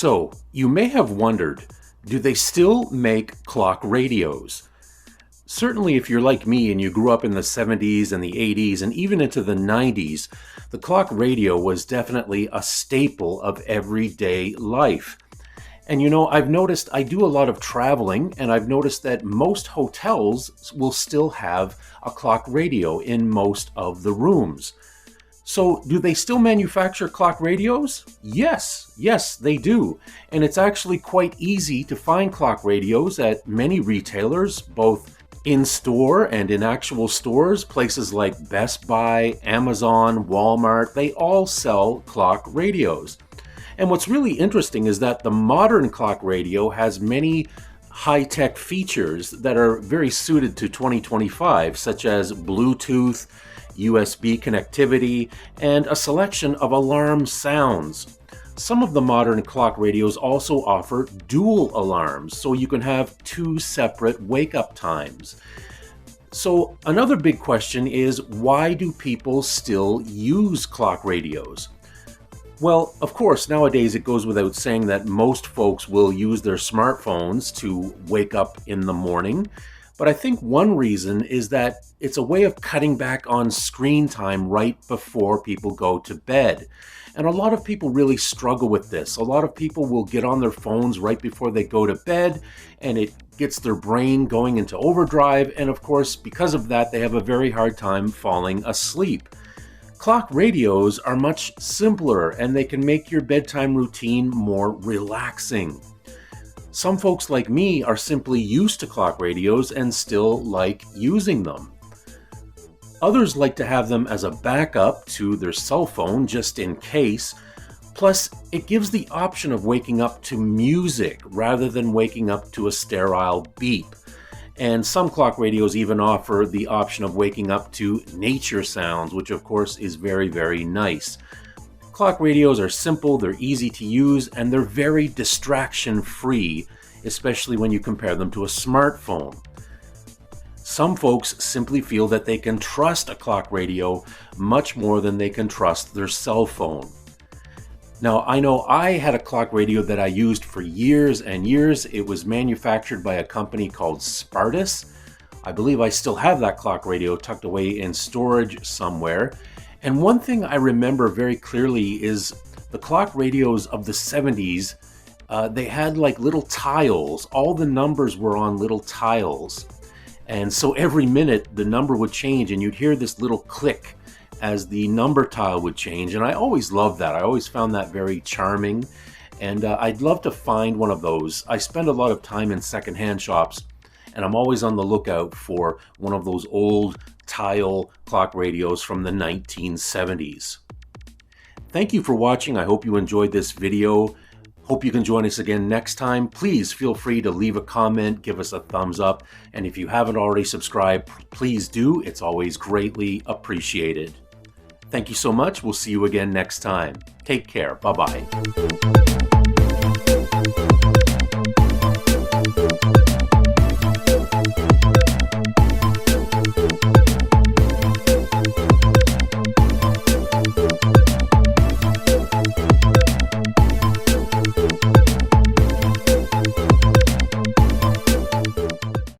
So, you may have wondered, do they still make clock radios? Certainly if you're like me and you grew up in the 70s and the 80s and even into the 90s, the clock radio was definitely a staple of everyday life. And you know, I've noticed I do a lot of traveling, and I've noticed that most hotels will still have a clock radio in most of the rooms. So, do they still manufacture clock radios? Yes, they do. And it's actually quite easy to find clock radios at many retailers, both in store and in actual stores. Places like Best Buy, Amazon, Walmart, they all sell clock radios. And what's really interesting is that the modern clock radio has many high-tech features that are very suited to 2025, such as Bluetooth, USB connectivity, and a selection of alarm sounds. Some of the modern clock radios also offer dual alarms, so you can have two separate wake-up times. So another big question is, why do people still use clock radios? Well, of course, nowadays it goes without saying that most folks will use their smartphones to wake up in the morning. But I think one reason is that it's a way of cutting back on screen time right before people go to bed. And a lot of people really struggle with this. A lot of people will get on their phones right before they go to bed, and it gets their brain going into overdrive. And of course, because of that, they have a very hard time falling asleep. Clock radios are much simpler, and they can make your bedtime routine more relaxing. Some folks like me are simply used to clock radios and still like using them. Others like to have them as a backup to their cell phone just in case. Plus, it gives the option of waking up to music rather than waking up to a sterile beep. And some clock radios even offer the option of waking up to nature sounds, which of course is very, very nice. Clock radios are simple, they're easy to use, and they're very distraction-free, especially when you compare them to a smartphone. Some folks simply feel that they can trust a clock radio much more than they can trust their cell phone. Now, I know I had a clock radio that I used for years and years. It was manufactured by a company called Spartus. I believe I still have that clock radio tucked away in storage somewhere. And one thing I remember very clearly is the clock radios of the 70s, they had like little tiles. All the numbers were on little tiles. And so every minute the number would change and you'd hear this little click as the number tile would change. And I always loved that. I always found that very charming. And I'd love to find one of those. I spend a lot of time in secondhand shops, and I'm always on the lookout for one of those old tile clock radios from the 1970s. Thank you for watching. I hope you enjoyed this video. Hope you can join us again next time. Please feel free to leave a comment, give us a thumbs up, and if you haven't already subscribed, please do. It's always greatly appreciated. Thank you so much. We'll see you again next time. Take care. Bye-bye.